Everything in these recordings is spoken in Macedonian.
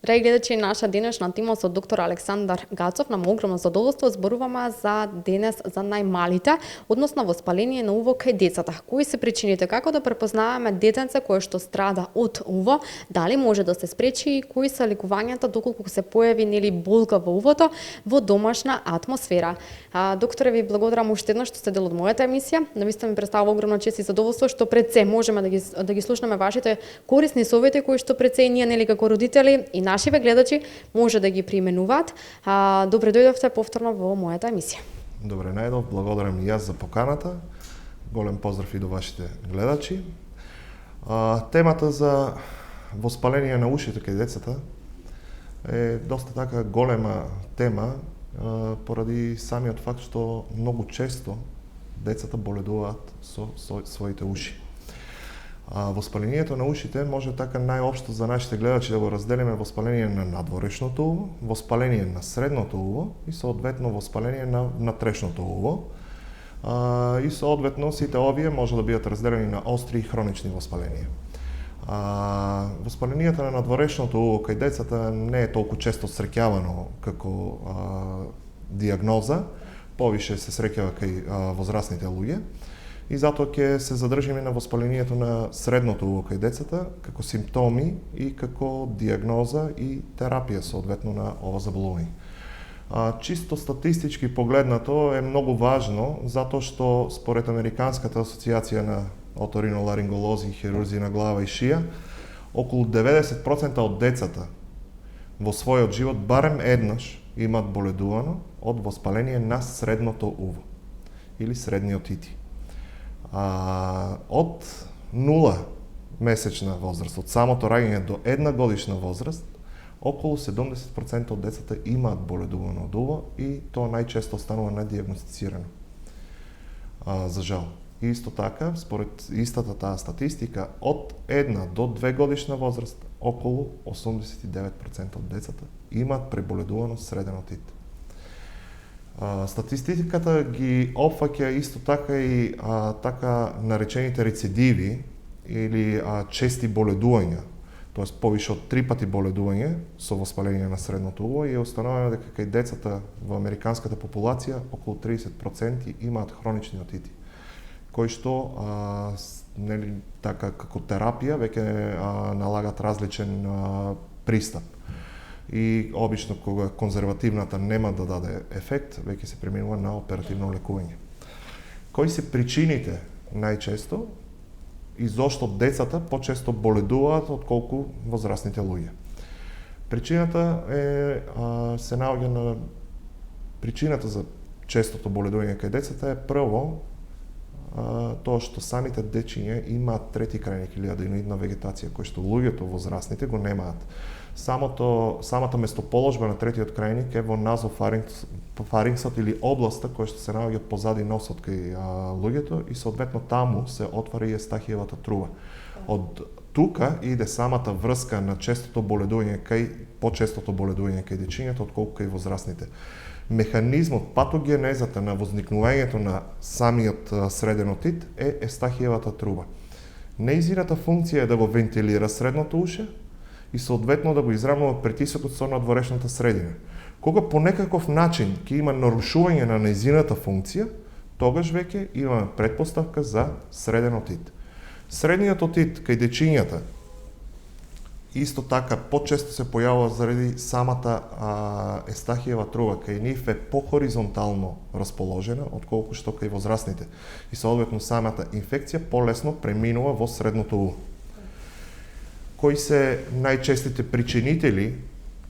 Драги гледачи, наша денешна тема со доктор Александар Гацов нам огромно задоволство зборуваме за денес за најмалите, односно воспаление на уво кај децата. Кои се причините, како да препознаваме детенце кое што страда од уво, дали може да се спречи и кои се лекувањата доколку се појави нели болка во увото во домашна атмосфера. Докторе, ви благодарам уште еднаш што сте дел од мојата емисија. Навистина ми представува огромна чест и задоволство што пред се можеме да ги слушнеме вашите корисни совети кои што пред се и ние нели како родители и нашиве гледачи може да ги применуваат. Добре дојдовте повторно во мојата емисија. Добре најдов, благодарам и јас за поканата. Голем поздрав и до вашите гледачи. Темата за воспаление на ушите кај децата е доста така голема тема поради самиот факт што многу често децата боледуваат со своите уши. Воспалението на ушите може така најопшто за нашите гледачи да го разделиме воспаление на надворешното уво, воспаление на средното уво и соодветно воспаление на внатрешното уво. И соодветно сите овие може да бидат разделени на остри и хронични воспаленија. Воспалението на надворешното уво кај децата не е толку често среќавано како диагноза, повише се среќава кај возрастните луѓе. И затоа ќе се задржиме на воспалението на средното уво кај децата како симптоми и како диагноза и терапија соодветно на ова заболување. Чисто статистички погледнато е многу важно затоа што според Американската асоциација на оториноларинголози и хирурзи на глава и шија, околу 90% од децата во својот живот барем еднаш имаат боледувано од воспаление на средното уво или средниот ити. Од 0 месечна возраст, од самото раѓање до 1 годишна возраст, околу 70% од децата имаат боледувано од уво и тоа најчесто останува недиагностицирано. За жал. И исто така, според истата таа статистика, од 1 до 2 годишна возраст, околу 89% од децата имаат преболедувано среден отит. Статистиката ги опфаќа исто така и така наречените рецидиви или чести боледувања, т.е. повише од 3 пати боледување со воспаление на средното уво и е установено дека кај децата во американската популација околу 30% имаат хронични отити, кои што нели така како терапија веќе налагат различен пристап. И обично кога конзервативната нема да даде ефект, веќе се преминува на оперативно лекување. Кои се причините најчесто и зошто децата почесто боледуваат отколку возрастните луѓе? Причината се наоѓа на причината за честото боледување кај децата е прво тоа што самите дечиња имаат трети крајник или аденоидна вегетација кој што луѓето возрастните го немаат. Самата местоположба на третиот крајник е во назофарингсот или областа која што се наоѓа позади носот кај луѓето и соодветно таму се отвара и естахиевата труба. Од тука иде самата врска на честото боледување почестото боледување кај дечињата отколку кај возрастните. Механизмот, патогенезата на возникнувањето на самиот среден отит е естахиевата труба. Нејзината функција е да го вентилира средното уше и соодветно да го израмнува притисокот со надворешната средина. Кога по некаков начин ќе има нарушување на нејзината функција, тогаш веќе имаме претпоставка за среден отит. Средниот отит кај дечињата исто така почесто се појавува заради самата естахиева труба, кај нив е похоризонтално расположена отколку што кај возрастните и соодветно самата инфекција полесно преминува во средното уво. Кои се најчестите причинители,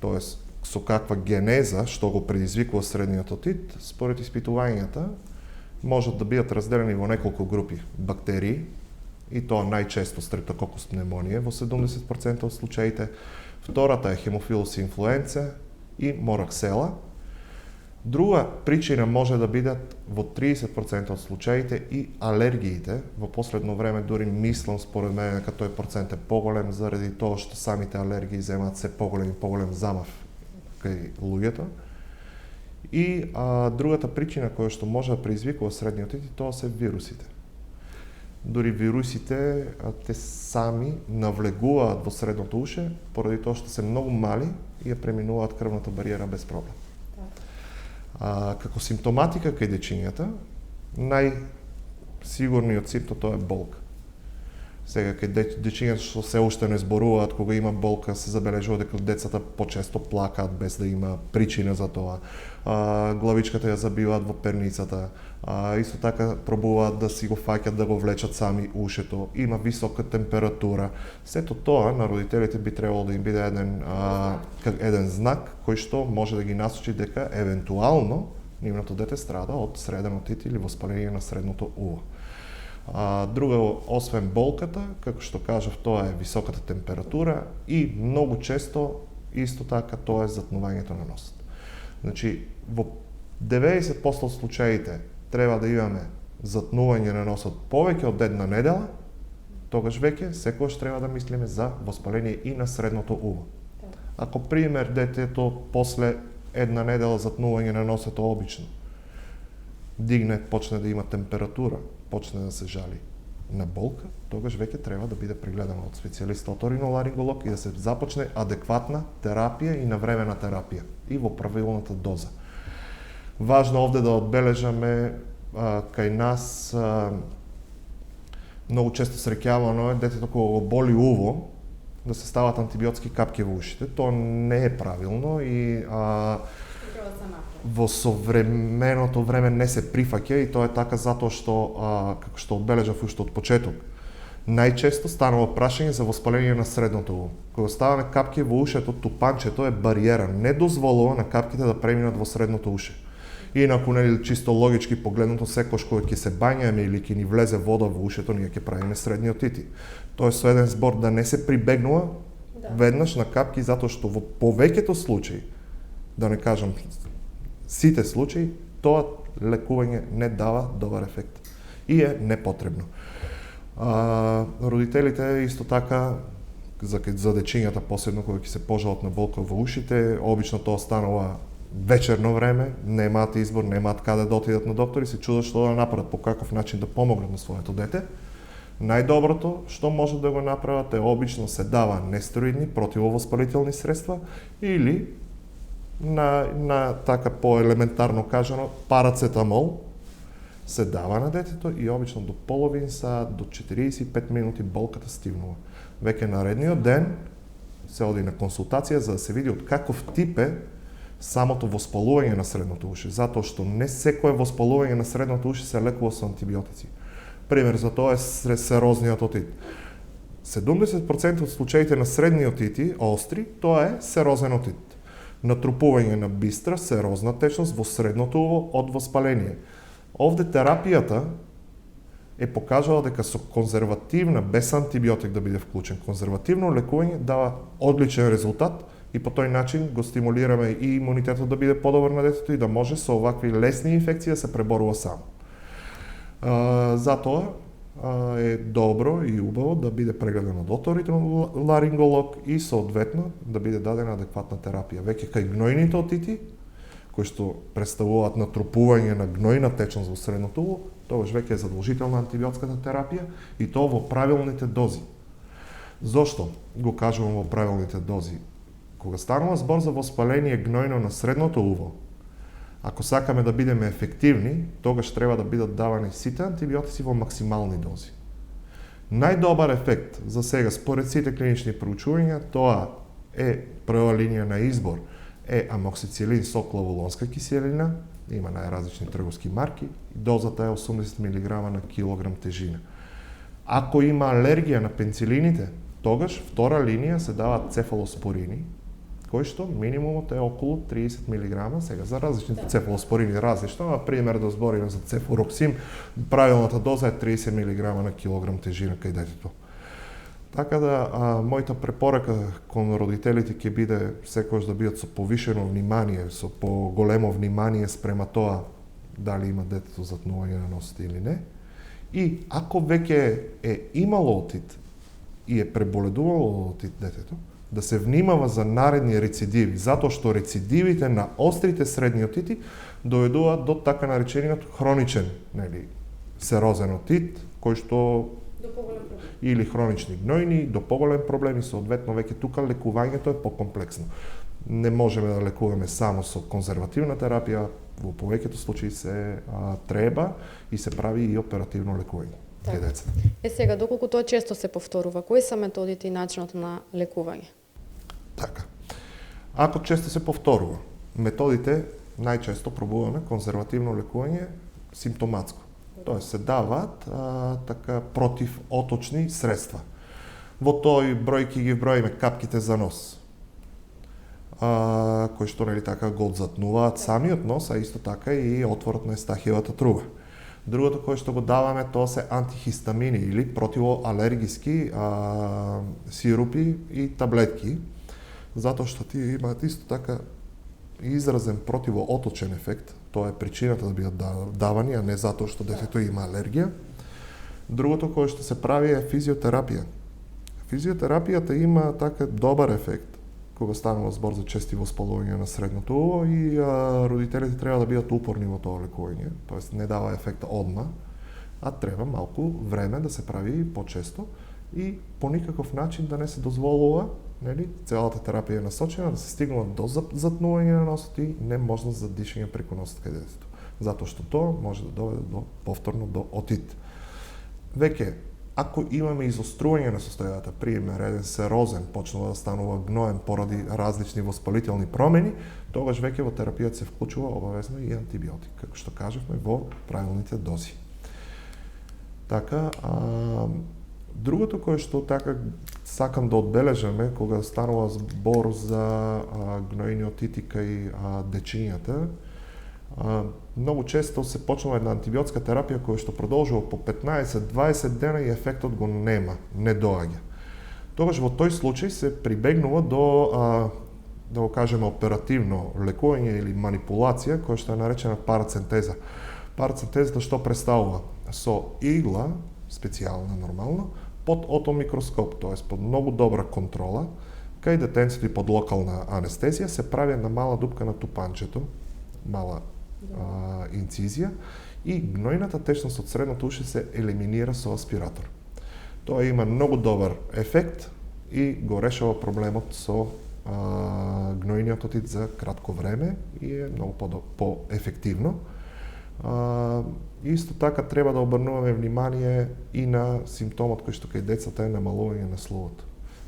тоест со каква генеза што го предизвикува средниот отит, според испитувањата можат да бидат разделени во неколку групи бактерии, и тоа најчесто Streptococcus pneumoniae во 70% од случаите. Втората е Haemophilus influenzae и Moraxella. Друга причина може да бидат во 30% од случаите и алергиите. Во последно време дури мислам според мене дека тој процент е поголем заради тоа што самите алергии земаат се поголем и поголем замав кај луѓето. И другата причина која што може да предизвикува средниот отит, тоа се вирусите. дури вирусите, те сами навлегуваат во средното уше, поради тоа што се многу мали и ја преминуваат крвната бариера без проблем. Како симптоматика кај дечињата, најсигурниот симптом тоа е болка. Сега, кај дечињата што се уште не зборуваат, кога има болка, се забележува дека децата почесто плакаат без да има причина за тоа. Главичката ја забиваат во перницата, исто така пробуваат да си го фаќат, да го влечат сами ушето, има висока температура. Сето тоа на родителите би требало да им биде еден знак кој што може да ги насочи дека евентуално нивното дете страда од среден отит или воспаление на средното уво. Друго, освен болката, како што кажав, тоа е високата температура и многу често исто така тоа е затнувањето на носот. Значи, во 90% од случаите треба да имаме затнување на носот повеќе од една недела, тогаш веќе секогаш треба да мислиме за воспаление и на средното уво. Ако пример детето после една недела затнување на носот обично дигне, почне да има температура, почне да се жали на болка, тогаш веќе треба да биде прегледано од специјалист оториноларинголог и да се започне адекватна терапија и навремена терапија и во правилната доза. Важно овде да одбележаме кај нас многу често среќавано е детето кога го боли уво да се стават антибиотски капки во ушите. Тоа не е правилно и во современото време не се прифаќа и тоа е така затоа што, како што одбележав уште од почеток, најчесто станува прашање за воспаление на средното уво. Кога ставаме капки во ушето, тупанчето е бариера, не дозволува на капките да преминат во средното уше. Инаку, нели, чисто логички погледнато, секојаш кога ќе се бањаме или ќе ни влезе вода во ушето, ние ќе правиме средни отити. Тоа е со еден збор да не се прибегнува веднаш на капки, затоа што во повеќето случаи, да не кажам сите случаи, тоа лекување не дава добар ефект и е непотребно. Родителите исто така за дечињата посебно кога ќе се пожалат на болка во ушите, обично тоа станува вечерно време, немаат избор, немаат каде да отидат на доктор и се чудат што да направат, по каков начин да помогнат на своето дете. Најдоброто што може да го направат е обично се дава нестероидни противовоспалителни средства или на така по-елементарно кажано парацетамол се дава на детето и обично до половин сат, до 45 минути болката стигнува. Веќе наредниот ден се оди на консултација за да се види од каков тип е самото воспалување на средното уше, затоа што не секое воспалување на средното уше се лекува со антибиотици. Пример за тоа е серозниот отит. 70% од случаите на средни отити, остри, тоа е серозен отит. Натрупување на бистра серозна течност во средното уво од воспаление. Овде терапијата е покажала дека со конзервативна, без антибиотик да биде вклучен, конзервативно лекување дава одличен резултат и по тој начин го стимулираме и имунитетот да биде подобар на детето и да може со овакви лесни инфекции да се преборува само. Затоа е добро и убаво да биде прегледан од оториноларинголог и соодветно да биде дадена адекватна терапија. Веќе кај гнојните отити, кои што представуваат натрупување на гнојна течност во средното уво, тогаш веќе е задолжителна антибиотската терапија и тоа во правилните дози. Зошто го кажувам во правилните дози? Кога станува збор за воспаление гнојно на средното уво, ако сакаме да бидеме ефективни, тогаш треба да бидат давани сите антибиотици во максимални дози. Најдобар ефект за сега според сите клинични проучувања, тоа е прва линија на избор е амоксицилин со клавулонска киселина, има најразлични трговски марки, и дозата е 80 мг на килограм тежина. Ако има алергија на пенцилините, тогаш втора линија се даваат цефалоспорини, кој што минимумот е околу 30 мг, сега за различните цефалоспорини различно, а пример да збориме за цефуроксим, правилната доза е 30 мг на килограм тежина кај детето. Така да, мојата препорака кон родителите ќе биде секогаш да бидат со повишено внимание, со поголемо внимание спрема тоа дали има детето затнување на носот или не. И ако веќе е имало отит и е преболедувало отит детето, да се внимава за наредни рецидиви, затоа што рецидивите на острите средни отити доведуваат до така наречениот хроничен, серозен отит, кој што До поголем проблем. или хронични гнојни, до поголем проблеми, соодветно веќе тука лекувањето е покомплексно. Не можеме да лекуваме само со конзервативна терапија, во повеќето случаи се треба и се прави и оперативно лекување кај децата. Сега, доколку тоа често се повторува, кои се методите и начинот на лекување? Така. Ако често се повторува, методите најчесто пробуваме конзервативно лекување симптоматско. Тоест се даваат така противоточни средства. Во тој број ќе ги броиме капките за нос, кои што нели така го отзатнуваат самиот нос, а исто така и отворот на естахиевата труба. Другото кое што го даваме тоа се антихистамини или противоалергиски сирупи и таблетки, затоа што тие имаат исто така изразен противооточен ефект. Тоа е причината да бидат давани, а не затоа што детето има алергија. Другото кое што се прави е физиотерапија. Физиотерапијата има така добар ефект кога станува збор за чести воспалување на средното уво и родителите треба да бидат упорни во тоа лекување, тоест не дава ефекта одма, а треба малку време да се прави почесто и по никаков начин да не се дозволува, нели, целата терапија е насочена да се стигнува до затнување на носот и неможност за дишење преку носот кај детето, затоа што тоа може да доведе до повторно до отит. Веќе ако имаме изострување на состојбата, пример, еден серозен почнува да станува гноен поради различни воспалителни промени, тогаш веќе во терапијата се вклучува обавезно и антибиотик, како што кажавме, во правилните дози. Така, другото кое што така сакам да одбележаме кога станува збор за гнојни отити кај дечињата, многу често се почнува една антибиотска терапија која што продолжува по 15-20 дена и ефектот го нема, не доаѓа. Тогаш во тој случај се прибегнува до, да го кажеме, оперативно лекување или манипулација која што е наречена парацентеза. Парацентезата што представува? Со игла, специјална нормално, под отомикроскоп, т.е. под многу добра контрола, кај детенцето и под локална анестезија се прави една мала дупка на тупанчето, мала инцизија и гнојната течност од средното уште се елиминира со аспиратор. Тоа има многу добар ефект и го решава проблемот со гнојниот отит за кратко време и е многу по-ефективно. Исто така треба да обрнуваме внимание и на симптомот кој што кај децата е намалување на слувот.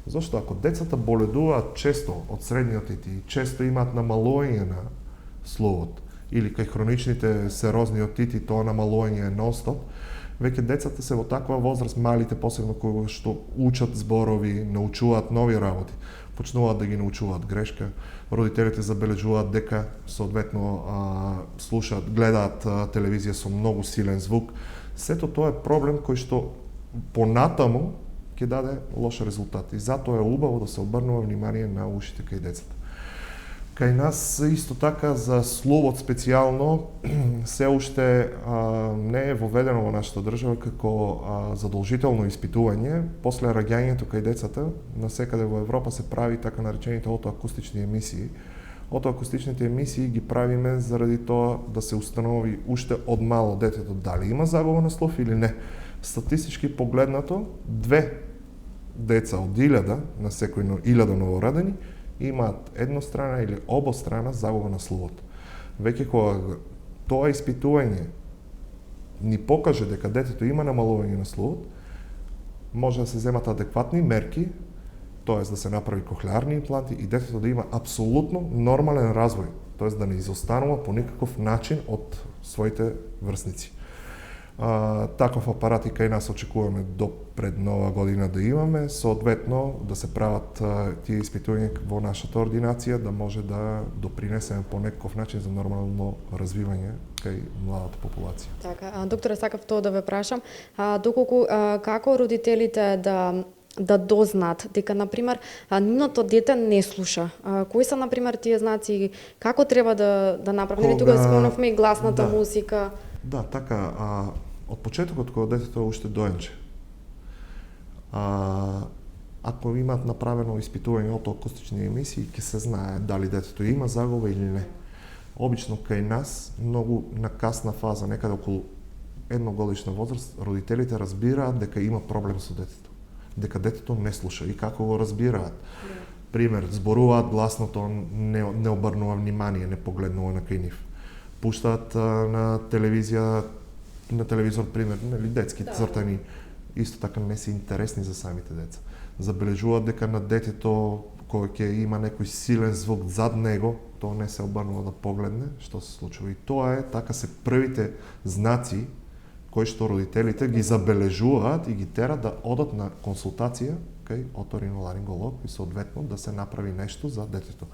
Зошто ако децата боледуваат често од средниот отит и често имаат намалување на слувот, или кај хроничните серозни отити тоа намалување е нон-стоп, веќе децата се во таква возраст, малите посебно кои што учат зборови, научуваат нови работи, почнуваат да ги научуваат грешка, родителите забележуваат дека соодветно слушаат, гледаат телевизија со многу силен звук. Сето тоа е проблем кој што понатаму ќе даде лош резултат и затоа е убаво да се обрнува внимание на ушите кај децата. Кај нас исто така за слувот специјално се уште не е воведено во нашата држава како задолжително испитување. После раѓањето кај децата, насекаде во Европа се прави така наречените отоакустични емисии. Отоакустичните емисии ги правиме заради тоа да се установи уште од мало детето дали има загуба на слух или не. Статистички погледнато, 2 деца од 1000 на секој 1000 новородени имаат еднострана или обострана загуба на слувот. Веќе кога тоа испитување ни покаже дека детето има намалување на слувот, може да се земат адекватни мерки, тоест да се направи кохлеарни импланти и детето да има апсолутно нормален развој, тоест да не изостанува по никаков начин од своите врсници. Таков апарат и кај нас очекуваме до пред нова година да имаме, соодветно да се прават тие испитувања во нашата ординација, да може да допринесеме по некаков начин за нормално развивање кај младата популација. Така, докторе, сакав тоа да ве прашам, доколку како родителите да дознаат дека, например, нивното дете не слуша. Кои се, например, тие знаци, како треба да направи? Тука спомнавме и гласната музика. Да, така, од почетокот кога детето е уште доенче, ако имаат направено испитување од акустични емисии, ќе се знае дали детето има загуба или не. Обично кај нас, многу на касна фаза, некаде околу едногодишна возраст родителите разбираат дека има проблем со детето. Дека детето не слуша и како го разбираат. Пример, зборуваат гласно, тоа не обрнува внимание, не погледнува на кај нив. Пуштаат на телевизор, пример, нели детски цртани, исто така не се интересни за самите деца. Забележуваат дека на детето кој ќе има некој силен звук зад него, тоа не се обрнува да погледне што се случува. И тоа е така се првите знаци кои што родителите ги забележуваат и ги терат да одат на консултација кај оториноларинголог и соодветно да се направи нешто за детето.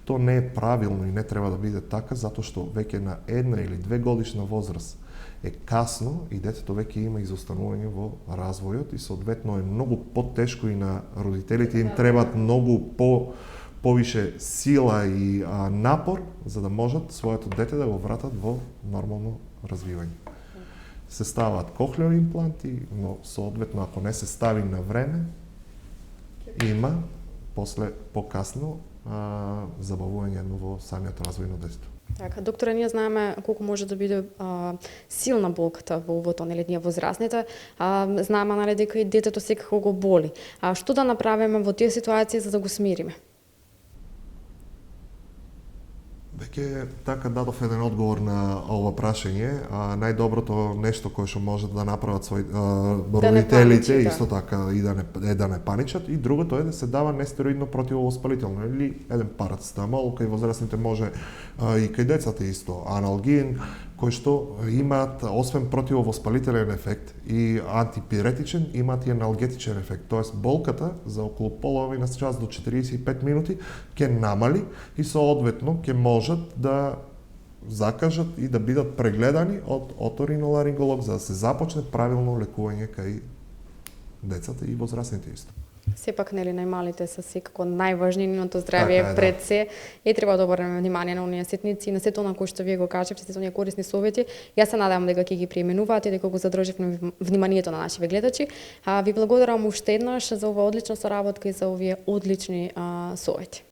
Тоа не е правилно и не треба да биде така, затоа што веќе на 1 или 2 годишна возраст е касно и детето веќе има изостанување во развојот и соодветно е многу потешко и на родителите им требаат многу повише сила и напор за да можат своето дете да го вратат во нормално развивање. Се ставаат кохлеови импланти, но соодветно ако не се стави на време, има после покасно забавување во самиот развој на детето. Така, докторе, ние знаеме колку може да биде силна болката во увото, нели, ние возрастните. Знаеме, нели, дека и детето секако го боли. Што да направиме во тие ситуации за да го смириме? Веќе така дадов еден одговор на ова прашање, најдоброто нешто кое што може да направат родителите, исто така и да не паничат, и другото е да се дава нестероидно противовоспалително или еден парацетамол, кај возрастните може и кај децата исто, аналгин, кои што имаат освен противовоспалителен ефект и антипиретичен, имаат и аналгетичен ефект. Тоест болката за околу половина час до 45 минути ќе намали и соодветно ќе можат да закажат и да бидат прегледани од оториноларинголог за да се започне правилно лекување кај децата и возрастните исто. Сепак, нели, најмалите се секако најважни, нивното здравје е пред се и треба да обрнеме внимание на оние ситници и на сето на кои што вие го кажавте, сите оние корисни совети. Јас се надевам дека ќе ги применуваат и дека го задрживме вниманието на нашите гледачи. Ви благодарам уште еднаш за ова одлична соработка и за овие одлични совети.